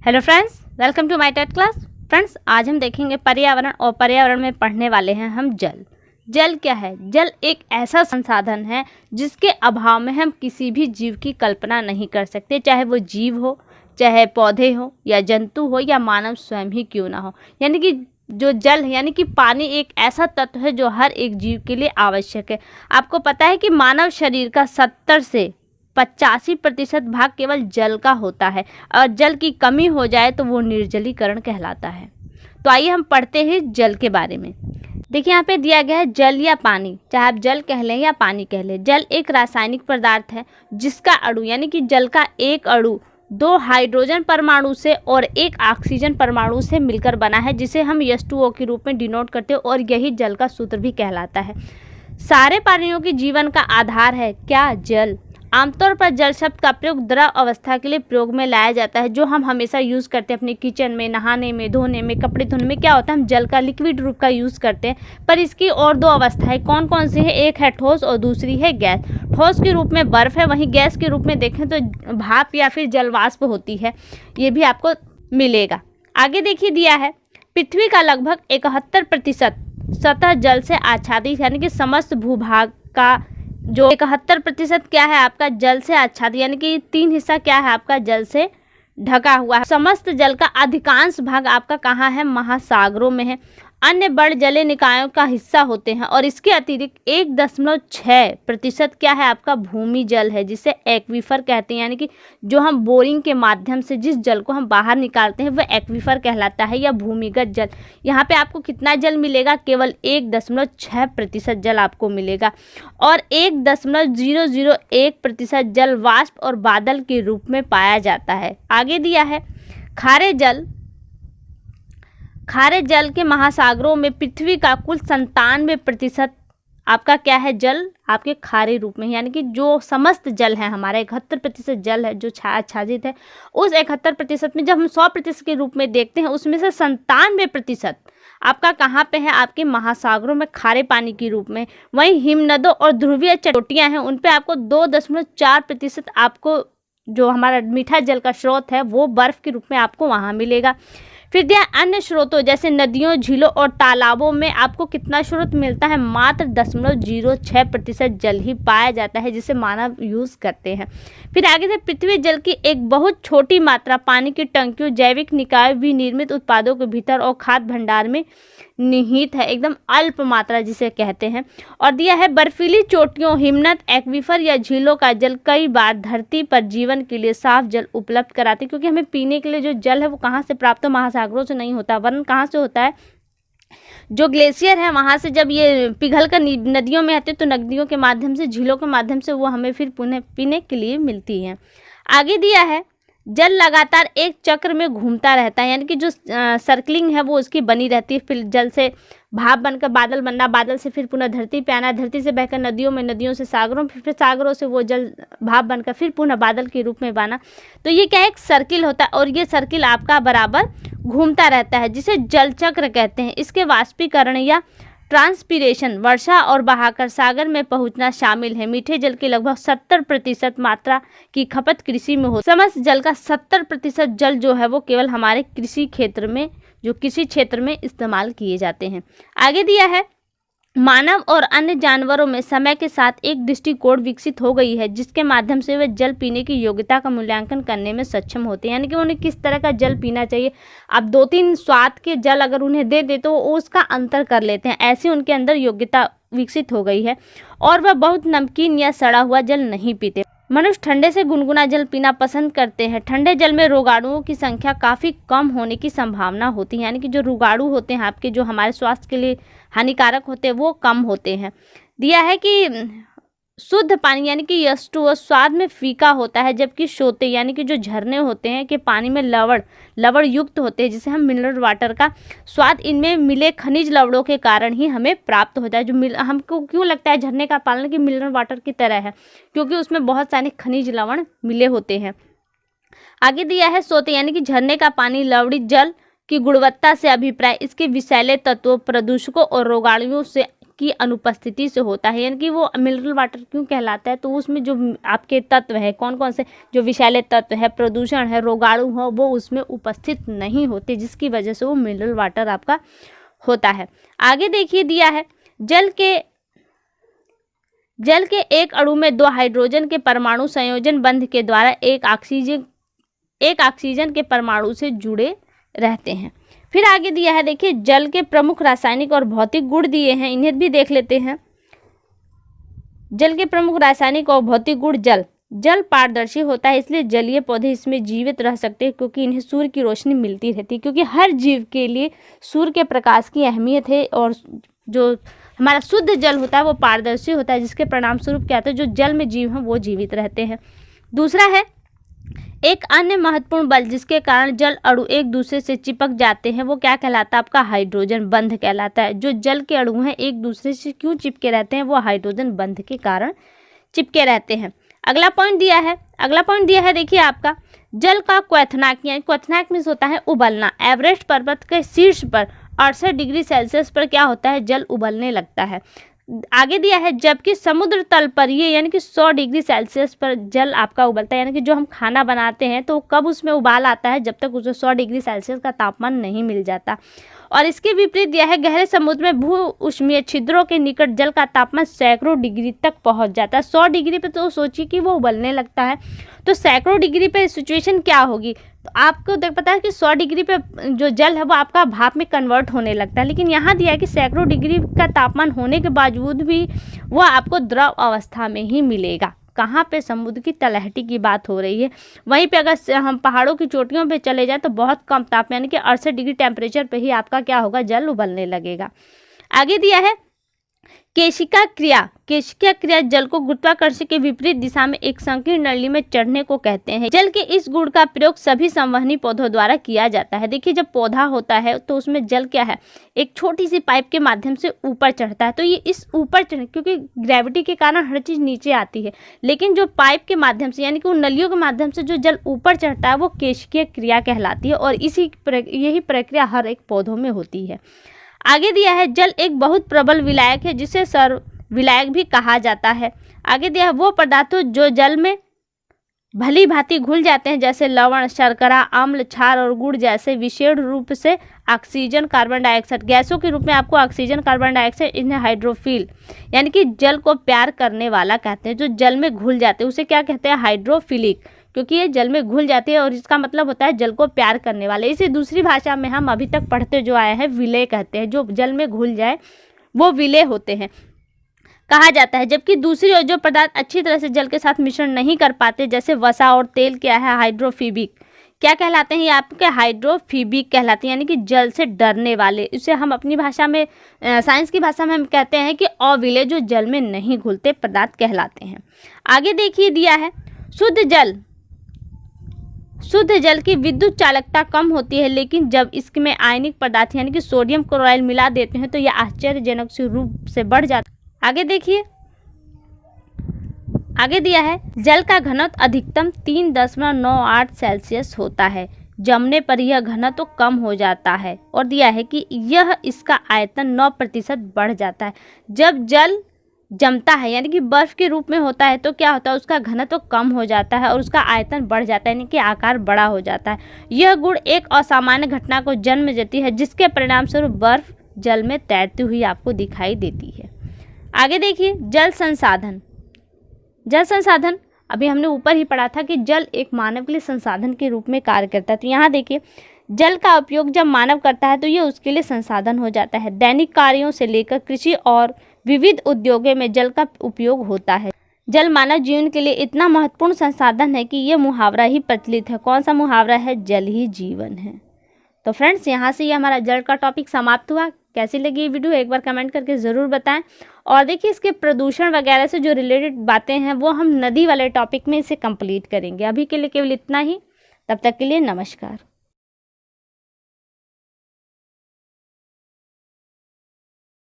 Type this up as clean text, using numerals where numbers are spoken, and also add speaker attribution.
Speaker 1: Hello friends, welcome to my TET class. Friends, आज हम देखेंगे पर्यावरण और पर्यावरण में पढ़ने वाले हैं हम जल। जल क्या है? जल एक ऐसा संसाधन है जिसके अभाव में हम किसी भी जीव की कल्पना नहीं कर सकते, चाहे वो जीव हो, चाहे पौधे हो या जंतु हो या मानव स्वयं ही क्यों ना हो। यानी कि जो जल है यानी कि पानी एक ऐसा तत्व है जो हर एक जीव के लिए आवश्यक है। आपको पता है कि मानव शरीर का 70 से 85% भाग केवल जल का होता है और जल की कमी हो जाए तो वो निर्जलीकरण कहलाता है। तो आइए हम पढ़ते हैं जल के बारे में। देखिए यहाँ पे दिया गया है जल या पानी, चाहे आप जल कह लें या पानी कह लें। जल एक रासायनिक पदार्थ है जिसका अणु यानी कि जल का एक अणु 2 हाइड्रोजन परमाणु से और 1 ऑक्सीजन परमाणु से मिलकर बना है, जिसे हम H2O के रूप में डिनोट करते हैं और यही जल का सूत्र भी कहलाता है। सारे प्राणियों के जीवन का आधार है क्या? जल। आमतौर पर जल शब्द का प्रयोग द्रव अवस्था के लिए प्रयोग में लाया जाता है, जो हम हमेशा यूज़ करते हैं अपने किचन में, नहाने में, धोने में, कपड़े धोने में। क्या होता है, हम जल का लिक्विड रूप का यूज़ करते हैं। पर इसकी और 2 अवस्थाएं कौन कौन सी है? एक है ठोस और दूसरी है गैस। ठोस के रूप में बर्फ़ है, वहीं गैस के रूप में देखें तो भाप या फिर जलवाष्प होती है। ये भी आपको मिलेगा। आगे देखिए दिया है पृथ्वी का लगभग 71% सतह जल से आच्छादित, यानी कि समस्त भूभाग का जो 71% क्या है आपका जल से आच्छादित, यानी कि 3 हिस्सा क्या है आपका जल से ढका हुआ है। समस्त जल का अधिकांश भाग आपका कहाँ है? महासागरों में है। अन्य बड़े जलीय निकायों का हिस्सा होते हैं और इसके अतिरिक्त 1.6% क्या है आपका भूमि जल है, जिसे एक्वीफर कहते हैं। यानी कि जो हम बोरिंग के माध्यम से जिस जल को हम बाहर निकालते हैं वह एक्वीफर कहलाता है या भूमिगत जल। यहाँ पे आपको कितना जल मिलेगा? केवल 1.6% जल आपको मिलेगा और 1.001% जल वाष्प और बादल के रूप में पाया जाता है। आगे दिया है खारे जल के महासागरों में पृथ्वी का कुल 97% आपका क्या है? जल आपके खारे रूप में, यानी कि जो समस्त जल है हमारा 71% जल है जो आच्छादित है। उस 71% में जब हम 100% के रूप में देखते हैं, उसमें से 97% आपका कहाँ पे है? आपके महासागरों में खारे पानी के रूप में। वहीं हिमनदों और ध्रुवीय चोटियाँ हैं, उन पे आपको 2.4% आपको जो हमारा मीठा जल का स्रोत है वो बर्फ़ के रूप में आपको वहाँ मिलेगा। फिर दिया अन्य स्रोतों जैसे नदियों, झीलों और तालाबों में आपको कितना स्रोत मिलता है? मात्र 0.06% जल ही पाया जाता है, जिसे मानव यूज़ करते हैं। फिर आगे से पृथ्वी जल की एक बहुत छोटी मात्रा पानी की टंकियों, जैविक निकाय, विनिर्मित उत्पादों के भीतर और खाद्य भंडार में निहित है, एकदम अल्प मात्रा जिसे कहते हैं। और दिया है बर्फीली चोटियों, हिमनद, एक्वीफर या झीलों का जल कई बार धरती पर जीवन के लिए साफ जल उपलब्ध कराते, क्योंकि हमें पीने के लिए जो जल है वो कहाँ से प्राप्त हो? महासागरों से नहीं होता, वरन कहाँ से होता है? जो ग्लेशियर है वहाँ से जब ये पिघल कर नदियों में आते तो नदियों के माध्यम से, झीलों के माध्यम से वो हमें फिर पुनः पीने के लिए मिलती हैं। आगे दिया है जल लगातार एक चक्र में घूमता रहता है, यानी कि जो सर्कलिंग है वो उसकी बनी रहती है। फिर जल से भाप बनकर बादल बनना, बादल से फिर पुनः धरती पे आना, धरती से बहकर नदियों में, नदियों से सागरों, फिर सागरों से वो जल भाप बनकर फिर पुनः बादल के रूप में बना। तो ये क्या है? एक सर्किल होता है और ये सर्किल आपका बराबर घूमता रहता है, जिसे जल चक्र कहते हैं। इसके वाष्पीकरण या ट्रांसपीरेशन, वर्षा और बहाकर सागर में पहुंचना शामिल है। मीठे जल की लगभग 70% मात्रा की खपत कृषि में हो। समस्त जल का 70% जल जो है वो केवल हमारे कृषि क्षेत्र में, जो कृषि क्षेत्र में इस्तेमाल किए जाते हैं। आगे दिया है मानव और अन्य जानवरों में समय के साथ एक दृष्टिकोण विकसित हो गई है, जिसके माध्यम से वे जल पीने की योग्यता का मूल्यांकन करने में सक्षम होते हैं। यानी कि उन्हें किस तरह का जल पीना चाहिए। अब 2-3 स्वाद के जल अगर उन्हें दे दे तो वो उसका अंतर कर लेते हैं, ऐसी उनके अंदर योग्यता विकसित हो गई है और वह बहुत नमकीन या सड़ा हुआ जल नहीं पीते। मनुष्य ठंडे से गुनगुना जल पीना पसंद करते हैं। ठंडे जल में रोगाणुओं की संख्या काफ़ी कम होने की संभावना होती है, यानी कि जो रोगाणु होते हैं आपके, जो हमारे स्वास्थ्य के लिए हानिकारक होते हैं, वो कम होते हैं। दिया है कि शुद्ध पानी यानी कि H2O स्वाद में फीका होता है, जबकि सोते यानी कि जो झरने होते हैं कि पानी में लवण युक्त होते हैं, जिसे हम मिनरल वाटर का स्वाद इनमें मिले खनिज लवणों के कारण ही हमें प्राप्त होता है। जो हमको क्यों लगता है झरने का पानी कि मिनरल वाटर की तरह है? क्योंकि उसमें बहुत सारे खनिज लवण मिले होते हैं। आगे दिया है सोते यानी कि झरने का पानी लवणित जल की गुणवत्ता से अभिप्राय इसके विषैले तत्वों, प्रदूषकों और रोगाणुओं से की अनुपस्थिति से होता है। यानी कि वो मिनरल वाटर क्यों कहलाता है, तो उसमें जो आपके तत्व है, कौन कौन से जो विषैले तत्व है, प्रदूषण है, रोगाणु हो, वो उसमें उपस्थित नहीं होते, जिसकी वजह से वो मिनरल वाटर आपका होता है। आगे देखिए दिया है, जल के एक अणु में 2 हाइड्रोजन के परमाणु संयोजन बंध के द्वारा एक ऑक्सीजन के परमाणु से जुड़े रहते हैं। फिर आगे दिया है, देखिए जल के प्रमुख रासायनिक और भौतिक गुण दिए हैं, इन्हें भी देख लेते हैं। जल के प्रमुख रासायनिक और भौतिक गुण। जल पारदर्शी होता है, इसलिए जलीय पौधे इसमें जीवित रह सकते हैं, क्योंकि इन्हें सूर्य की रोशनी मिलती रहती है। क्योंकि हर जीव के लिए सूर्य के प्रकाश की अहमियत है, और जो हमारा शुद्ध जल होता है वो पारदर्शी होता है, जिसके परिणाम स्वरूप क्या होता है, जो जल में जीव हैं वो जीवित रहते हैं। दूसरा है, एक अन्य महत्वपूर्ण बल जिसके कारण जल अणु एक दूसरे से चिपक जाते हैं, वो क्या कहलाता है, आपका हाइड्रोजन बंध कहलाता है। जो जल के अणु हैं एक दूसरे से क्यों चिपके रहते हैं, वो हाइड्रोजन बंध के कारण चिपके रहते हैं। अगला पॉइंट दिया है, देखिए आपका जल का क्वथनांक, यानी क्वथनांक मीन्स होता है उबलना। एवरेस्ट पर्वत के शीर्ष पर 68 डिग्री सेल्सियस पर क्या होता है, जल उबलने लगता है। आगे दिया है, जबकि समुद्र तल पर ये यानी कि 100 डिग्री सेल्सियस पर जल आपका उबलता है। यानी कि जो हम खाना बनाते हैं तो कब उसमें उबाल आता है, जब तक उसे 100 डिग्री सेल्सियस का तापमान नहीं मिल जाता। और इसके विपरीत दिया है, गहरे समुद्र में भू उष्मीय छिद्रों के निकट जल का तापमान सैकड़ों डिग्री तक पहुंच जाता है। 100 डिग्री पे तो सोचिए कि वो उबलने लगता है, तो सैकड़ों डिग्री पे सिचुएशन क्या होगी। तो आपको पता है कि 100 डिग्री पे जो जल है वो आपका भाप में कन्वर्ट होने लगता है, लेकिन यहाँ दिया है कि सैकड़ों डिग्री का तापमान होने के बावजूद भी वो आपको द्रव अवस्था में ही मिलेगा। कहाँ पे, समुद्र की तलहटी की बात हो रही है। वहीं पे अगर हम पहाड़ों की चोटियों पे चले जाए तो बहुत कम तापमान यानी कि 68 डिग्री टेम्परेचर पे ही आपका क्या होगा, जल उबलने लगेगा। आगे दिया है, केशिका क्रिया जल को गुरुत्वाकर्षण के विपरीत दिशा में एक संकीर्ण नली में चढ़ने को कहते हैं। जल के इस गुण का प्रयोग सभी संवहनी पौधों द्वारा किया जाता है। देखिए जब पौधा होता है तो उसमें जल क्या है, एक छोटी सी पाइप के माध्यम से ऊपर चढ़ता है। तो ये इस ऊपर चढ़, क्योंकि ग्रेविटी के कारण हर चीज नीचे आती है, लेकिन जो पाइप के माध्यम से यानी कि उन नलियों के माध्यम से जो जल ऊपर चढ़ता है वो केशिकीय क्रिया कहलाती है, और यही प्रक्रिया हर एक पौधों में होती है। आगे दिया है, जल एक बहुत प्रबल विलायक है, जिसे सर्वविलायक भी कहा जाता है। आगे दिया है, वो पदार्थों जो जल में भली भांति घुल जाते हैं, जैसे लवण, शर्करा, अम्ल, क्षार और गुड़ जैसे विशेष रूप से ऑक्सीजन, कार्बन डाइऑक्साइड गैसों के रूप में आपको ऑक्सीजन, कार्बन डाइऑक्साइड, इन्हें हाइड्रोफिल यानी कि जल को प्यार करने वाला कहते हैं। जो जल में घुल जाते हैं उसे क्या कहते हैं, हाइड्रोफिलिक, क्योंकि ये जल में घुल जाते हैं और इसका मतलब होता है जल को प्यार करने वाले। इसे दूसरी भाषा में हम अभी तक पढ़ते जो आए हैं विलेय कहते हैं। जो जल में घुल जाए वो विलेय होते हैं कहा जाता है। जबकि दूसरी ओर जो पदार्थ अच्छी तरह से जल के साथ मिश्रण नहीं कर पाते, जैसे वसा और तेल, क्या है, हाइड्रोफिबिक क्या कहलाते हैं, ये आपके हाइड्रोफिबिक कहलाते हैं, यानी कि जल से डरने वाले। इसे हम अपनी भाषा में, साइंस की भाषा में हम कहते हैं कि अविलेय, जो जल में नहीं घुलते पदार्थ कहलाते हैं। आगे देखिए दिया है, शुद्ध जल की विद्युत चालकता कम होती है, लेकिन जब इसमें आयनिक पदार्थ यानी कि सोडियम क्लोराइड मिला देते हैं तो यह आश्चर्यजनक से रूप से बढ़ जाता है। आगे देखिए, आगे दिया है, जल का घनत्व अधिकतम 3.98 सेल्सियस होता है। जमने पर यह घनत्व तो कम हो जाता है, और दिया है कि यह इसका आयतन 9% बढ़ जाता है। जब जल जमता है यानी कि बर्फ के रूप में होता है तो क्या होता है, उसका घनत्व तो कम हो जाता है और उसका आयतन बढ़ जाता है, यानी कि आकार बड़ा हो जाता है। यह गुण एक असामान्य घटना को जन्म देती है, जिसके परिणाम स्वरूप बर्फ जल में तैरती हुई आपको दिखाई देती है। आगे देखिए, जल संसाधन अभी हमने ऊपर ही पढ़ा था कि जल एक मानव के लिए संसाधन के रूप में कार्य करता है। तो यहाँ देखिए, जल का उपयोग जब मानव करता है तो ये उसके लिए संसाधन हो जाता है। दैनिक कार्यों से लेकर कृषि और विविध उद्योगों में जल का उपयोग होता है। जल मानव जीवन के लिए इतना महत्वपूर्ण संसाधन है कि ये मुहावरा ही प्रचलित है। कौन सा मुहावरा है, जल ही जीवन है। तो फ्रेंड्स, यहाँ से ये हमारा जल का टॉपिक समाप्त हुआ। कैसी लगी ये वीडियो एक बार कमेंट करके ज़रूर बताएं। और देखिए, इसके प्रदूषण वगैरह से जो रिलेटेड बातें हैं वो हम नदी वाले टॉपिक में इसे कंप्लीट करेंगे। अभी के लिए केवल इतना ही। तब तक के लिए नमस्कार।